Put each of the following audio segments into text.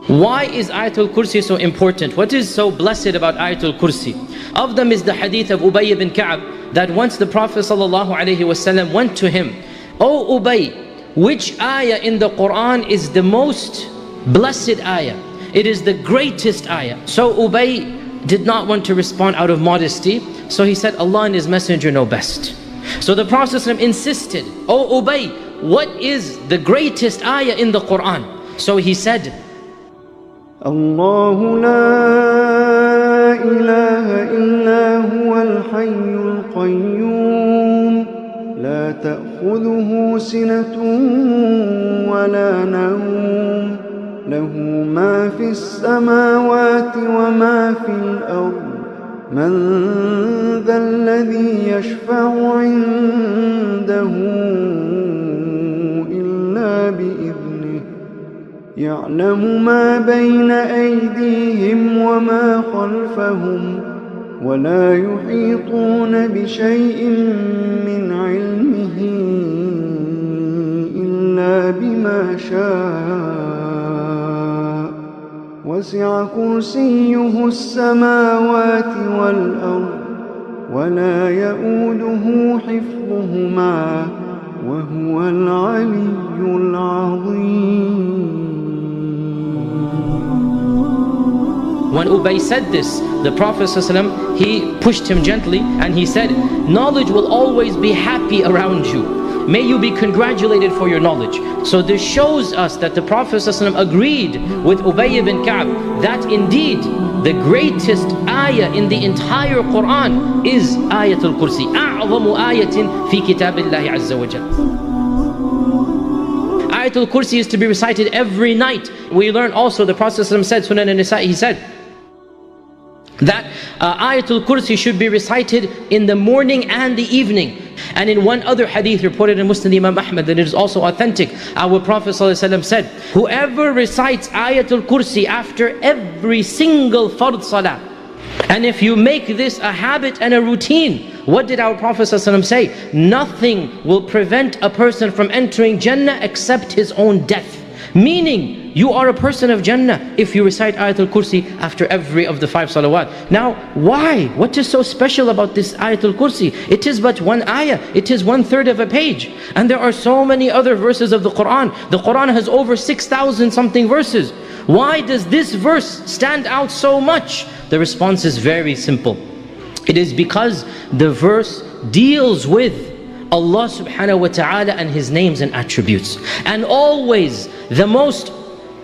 Why is Ayatul Kursi so important? What is so blessed about Ayatul Kursi? Of them is the hadith of Ubay ibn Ka'b, that once the Prophet ﷺ went to him, "O Ubay, which ayah in the Quran is the most blessed ayah? It is the greatest ayah." So Ubay did not want to respond out of modesty, so he said, "Allah and His Messenger know best." So the Prophet ﷺ insisted, "O Ubay, what is the greatest ayah in the Quran?" So he said, الله لا إله إلا هو الحي القيوم لا تأخذه سنة ولا نوم له ما في السماوات وما في الأرض من ذا الذي يشفع عنده إلا بإذنه يعلم ما بين أيديهم وما خلفهم ولا يحيطون بشيء من علمه إلا بما شاء وسع كرسيه السماوات والأرض ولا يؤوده حفظهما وهو العلي العظيم. When Ubay said this, the Prophet ﷺ, he pushed him gently and he said, "Knowledge will always be happy around you. May you be congratulated for your knowledge." So this shows us that the Prophet ﷺ agreed with Ubay ibn Ka'b that indeed the greatest ayah in the entire Quran is Ayatul Kursi. أعظم آية في كتاب الله عز وجل. Ayatul Kursi is to be recited every night. We learn also, the Prophet ﷺ said, Sunan an-Nisa, he said that Ayatul Kursi should be recited in the morning and the evening. And in one other hadith reported in Muslim Imam Ahmad, that it is also authentic, our Prophet ﷺ said, whoever recites Ayatul Kursi after every single fard salah, and if you make this a habit and a routine, what did our Prophet ﷺ say? Nothing will prevent a person from entering Jannah except his own death. Meaning, you are a person of Jannah if you recite Ayatul Kursi after every of the 5 salawat. Now, why? What is so special about this Ayatul Kursi? It is but one ayah. It is 1/3 of a page. And there are so many other verses of the Quran. The Quran has over 6,000 something verses. Why does this verse stand out so much? The response is very simple. It is because the verse deals with Allah subhanahu wa ta'ala and His names and attributes. And always the most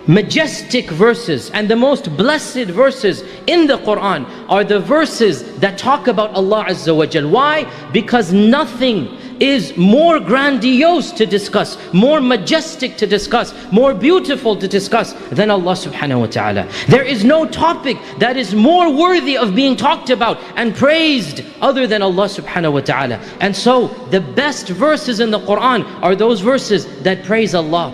majestic verses and the most blessed verses in the Quran are the verses that talk about Allah Azza wa Jal. Why? Because nothing is more grandiose to discuss, more majestic to discuss, more beautiful to discuss than Allah subhanahu wa ta'ala. There is no topic that is more worthy of being talked about and praised other than Allah subhanahu wa ta'ala. And so the best verses in the Quran are those verses that praise Allah.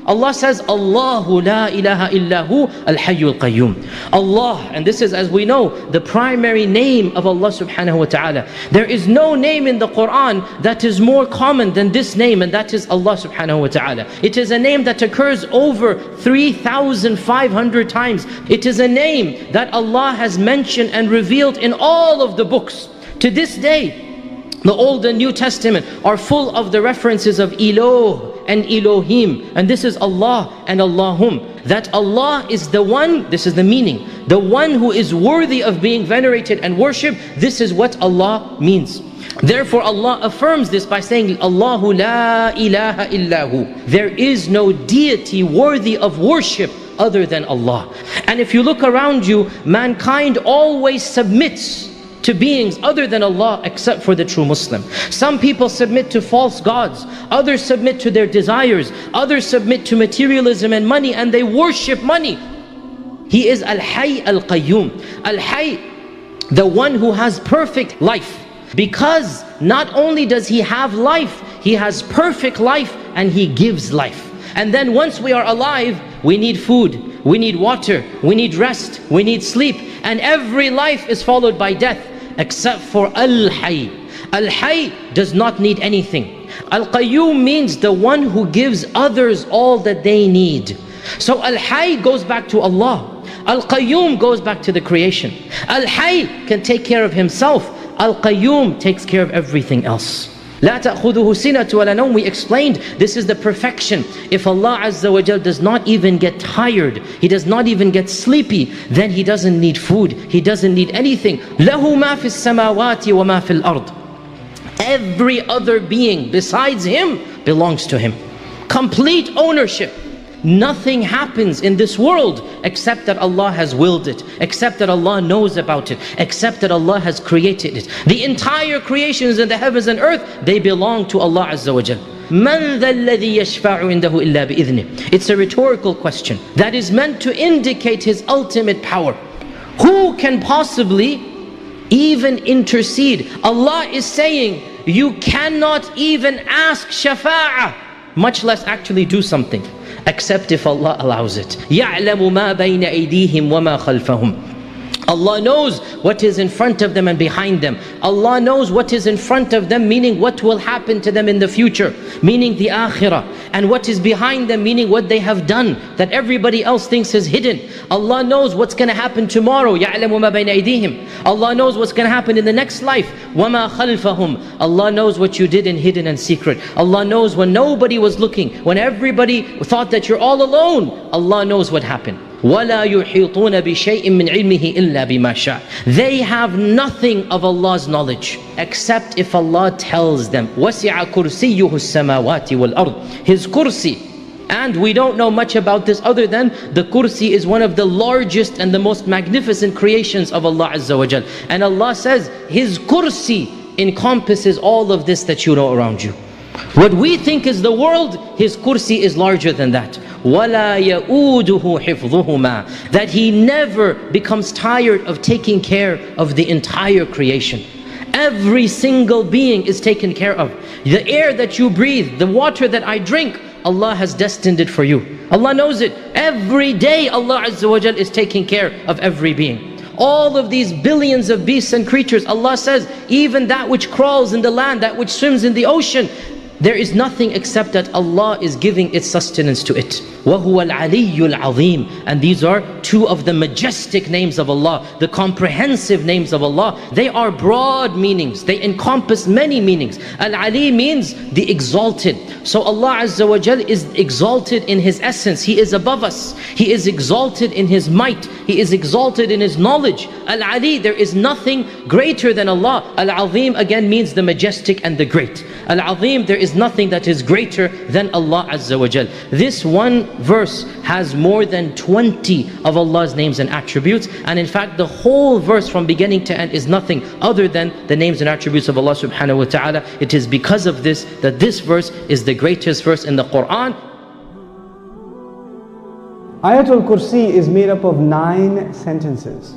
Allah says, Allahu la ilaha illahu al-hayyul qayyum. Allah, and this is, as we know, the primary name of Allah subhanahu wa ta'ala. There is no name in the Quran that is more common than this name, and that is Allah subhanahu wa ta'ala. It is a name that occurs over 3,500 times. It is a name that Allah has mentioned and revealed in all of the books. To this day, the Old and New Testament are full of the references of Eloh and Elohim, and this is Allah and Allahum. That Allah is the one, this is the meaning, the one who is worthy of being venerated and worshipped. This is what Allah means. Therefore Allah affirms this by saying, Allahu la ilaha illahu. There is no deity worthy of worship other than Allah. And if you look around you, mankind always submits to beings other than Allah except for the true Muslim. Some people submit to false gods, others submit to their desires, others submit to materialism and money, and they worship money. He is Al-Hayy Al-Qayyum. Al-Hayy, the one who has perfect life. Because not only does He have life, He has perfect life and He gives life. And then once we are alive, we need food, we need water, we need rest, we need sleep. And every life is followed by death, except for Al-Hayy. Al-Hayy does not need anything. Al-Qayyum means the one who gives others all that they need. So Al-Hayy goes back to Allah. Al-Qayyum goes back to the creation. Al-Hayy can take care of himself. Al-Qayyum takes care of everything else. لا تأخذه سنة ولا نوم. We explained this is the perfection. If Allah Azza wa Jal does not even get tired, He does not even get sleepy, then He doesn't need food, He doesn't need anything. له ما في السماوات وما في الأرض. Every other being besides Him belongs to Him. Complete ownership. Nothing happens in this world except that Allah has willed it, except that Allah knows about it, except that Allah has created it. The entire creations in the heavens and earth, they belong to Allah Azza wa Jal. مَنْ ذَا الَّذِي يَشْفَعُ عِنْدَهُ إِلَّا بِإِذْنِهِ. It's a rhetorical question that is meant to indicate His ultimate power. Who can possibly even intercede? Allah is saying, you cannot even ask shafa'ah, much less actually do something, except if Allah allows it. يَعْلَمُ مَا بَيْنَ أَيْدِيهِمْ وَمَا خَلْفَهُمْ. Allah knows what is in front of them and behind them. Allah knows what is in front of them, meaning what will happen to them in the future, meaning the akhirah. And what is behind them, meaning what they have done that everybody else thinks is hidden. Allah knows what's going to happen tomorrow. يَعْلَمُ مَا بَيْنَ أَيْدِيهِمْ. Allah knows what's going to happen in the next life. وَمَا خَلْفَهُمْ. Allah knows what you did in hidden and secret. Allah knows when nobody was looking, when everybody thought that you're all alone. Allah knows what happened. وَلَا يُحِيطُونَ بِشَيْءٍ مِّنْ عِلْمِهِ إِلَّا بِمَا شَاءَ. They have nothing of Allah's knowledge except if Allah tells them. وَسِعَ كُرْسِيُّهُ السَّمَاوَاتِ وَالْأَرْضِ. His kursi. And we don't know much about this other than the kursi is one of the largest and the most magnificent creations of Allah Azza wa Jal. And Allah says His kursi encompasses all of this that you know around you. What we think is the world, His kursi is larger than that. وَلَا يَؤُودُهُ حِفْظُهُمَا. That He never becomes tired of taking care of the entire creation. Every single being is taken care of. The air that you breathe, the water that I drink, Allah has destined it for you. Allah knows it. Every day Allah Azza wa Jal is taking care of every being. All of these billions of beasts and creatures, Allah says, even that which crawls in the land, that which swims in the ocean, there is nothing except that Allah is giving its sustenance to it. وَهُوَ الْعَلِيُّ الْعَظِيمُ. And these are two of the majestic names of Allah, the comprehensive names of Allah. They are broad meanings. They encompass many meanings. Al-Ali means the exalted. So Allah Azza wa Jal is exalted in His essence. He is above us. He is exalted in His might. He is exalted in His knowledge. Al-Ali, there is nothing greater than Allah. Al-Azim again means the majestic and the great. Al-Azim, there is nothing that is greater than Allah Azza wa Jal. This one verse has more than 20 of Allah's names and attributes, and in fact the whole verse from beginning to end is nothing other than the names and attributes of Allah subhanahu wa ta'ala. It is because of this that this verse is the greatest verse in the Quran. Ayatul Kursi is made up of 9 sentences.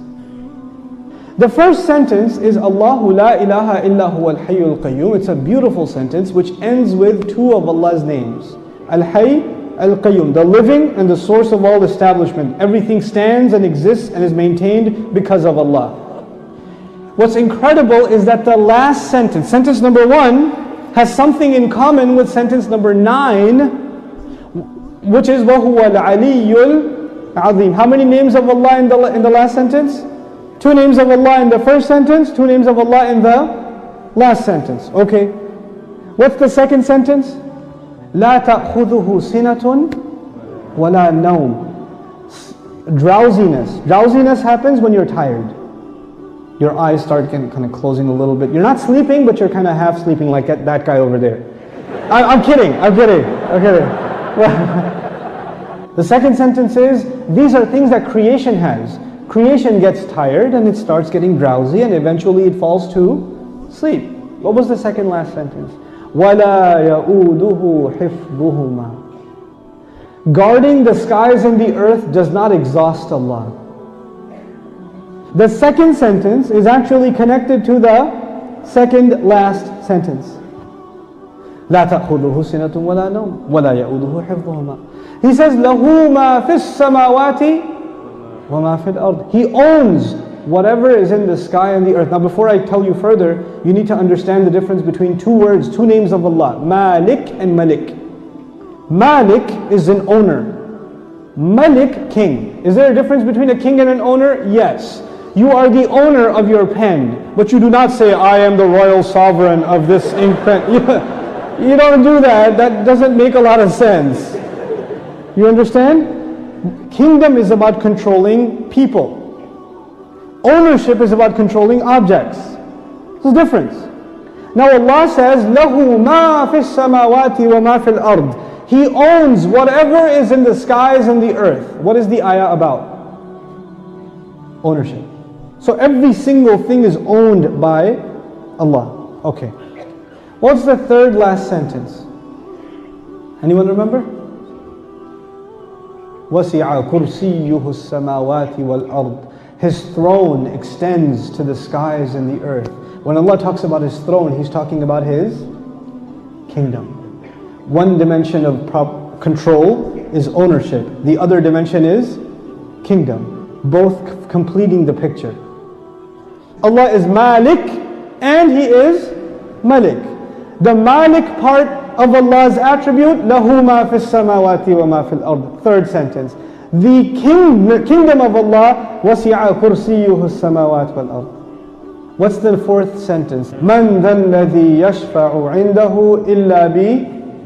The first sentence is Allahu la ilaha illa huwa al-hayyul qayyum. It's a beautiful sentence which ends with 2 of Allah's names. Al-Hayy, Al-Qayyum, the living and the source of all establishment. Everything stands and exists and is maintained because of Allah. What's incredible is that the last sentence, sentence number 1, has something in common with sentence number 9, which is وَهُوَ الْعَلِيُّ الْعَظِيمُ. How many names of Allah in the last sentence? 2 names of Allah in the first sentence, 2 names of Allah in the last sentence. Okay. What's the second sentence? لا تأخذه سنة ولا نوم. Drowsiness. Drowsiness happens when you're tired. Your eyes start kind of closing a little bit. You're not sleeping, but you're kind of half sleeping like that guy over there. I'm kidding. The second sentence is, these are things that creation has. Creation gets tired and it starts getting drowsy and eventually it falls to sleep. What was the second last sentence? وَلَا يَؤُودُهُ حِفْظُهُمَا. Guarding the skies and the earth does not exhaust Allah. The second sentence is actually connected to the second last sentence. لَا تَأْخُذُهُ سِنَةٌ وَلَا نَوْمٌ وَلَا يَؤُودُهُ حِفْظُهُمَا. He says, لَهُ مَا فِي السَّمَاوَاتِ وَمَا فِي الْأَرْضِ. He owns whatever is in the sky and the earth. Now before I tell you further, you need to understand the difference between 2 words, 2 names of Allah, Malik and Malik. Malik is an owner. Malik, king. Is there a difference between a king and an owner? Yes. You are the owner of your pen, but you do not say, I am the royal sovereign of this ink pen. You don't do that. That doesn't make a lot of sense. You understand? Kingdom is about controlling people. Ownership is about controlling objects. There's a difference. Now Allah says, لَهُ مَا فِي السَّمَاوَاتِ وَمَا فِي الْأَرْضِ. He owns whatever is in the skies and the earth. What is the ayah about? Ownership. So every single thing is owned by Allah. Okay. What's the third last sentence? Anyone remember? وَسِعَ كُرْسِيُّهُ السَّمَاوَاتِ وَالْأَرْضِ. His throne extends to the skies and the earth. When Allah talks about His throne, He's talking about His kingdom. One dimension of control is ownership. The other dimension is kingdom. Both completing the picture. Allah is Malik and He is Malik. The Malik part of Allah's attribute, لَهُ مَا فِي السَّمَاوَاتِ وَمَا فِي الْأَرْضِ. Third sentence. The kingdom of Allah, وَسِعَ كُرْسِيُّهُ السَّمَاوَاتِ وَالْأَرْضِ. What's the fourth sentence? مَنْ ذَا الَّذِي يَشْفَعُ عِنْدَهُ إِلَّا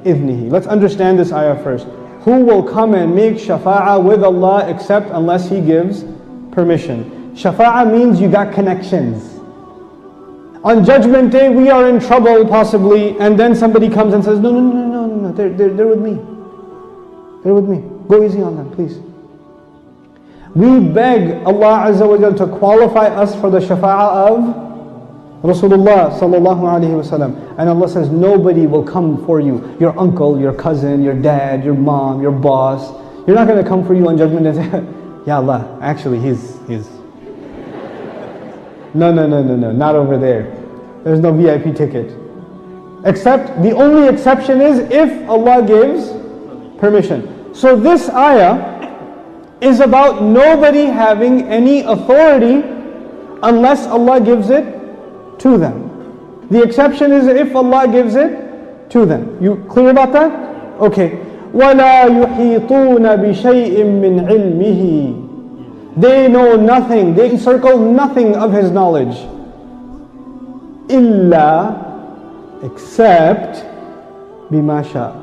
بِإِذْنِهِ. Let's understand this ayah first. Who will come and make shafa'ah with Allah except unless He gives permission? Shafa'ah means you got connections. On Judgment Day, we are in trouble possibly, and then somebody comes and says, no, they're with me. They're with me. Go easy on them, please. We beg Allah Azza wa Jalla to qualify us for the shafa'ah of Rasulullah sallallahu alaihi wasallam. And Allah says, nobody will come for you. Your uncle, your cousin, your dad, your mom, your boss. You're not going to come for you on Judgment Day and say, Ya Allah, actually he's... No, not over there. There's no VIP ticket. Except, the only exception is if Allah gives permission. So this ayah is about nobody having any authority unless Allah gives it to them. The exception is if Allah gives it to them. You clear about that? Okay. وَلَا يُحِيطُونَ بِشَيْءٍ مِّنْ عِلْمِهِ. They know nothing, they encircle nothing of His knowledge. إِلَّا, except بِمَا شَاءَ.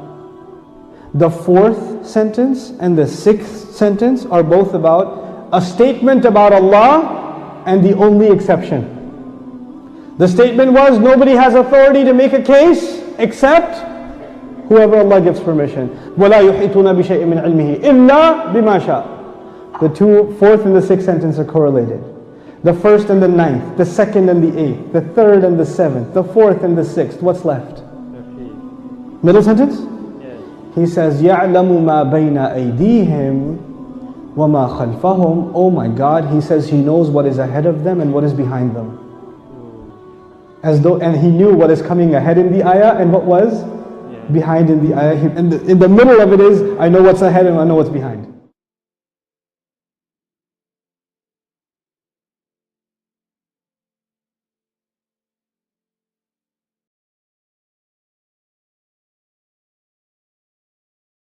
The fourth sentence and the sixth sentence are both about a statement about Allah and the only exception. The statement was nobody has authority to make a case except whoever Allah gives permission. وَلَا يُحِيطُونَ بِشَيْءٍ مِّنْ عِلْمِهِ إِلَّا بِمَا شَاءَ. The fourth and the sixth sentence are correlated. The first and the ninth, the second and the eighth, the third and the seventh, the fourth and the sixth. What's left? Middle sentence? Yes. He says, يَعْلَمُ مَا بَيْنَ أَيْدِيهِمْ وَمَا خَلْفَهُمْ. Oh my God, He says He knows what is ahead of them and what is behind them. As though, and He knew what is coming ahead in the ayah and what was behind in the ayah. In the middle of it is, I know what's ahead and I know what's behind.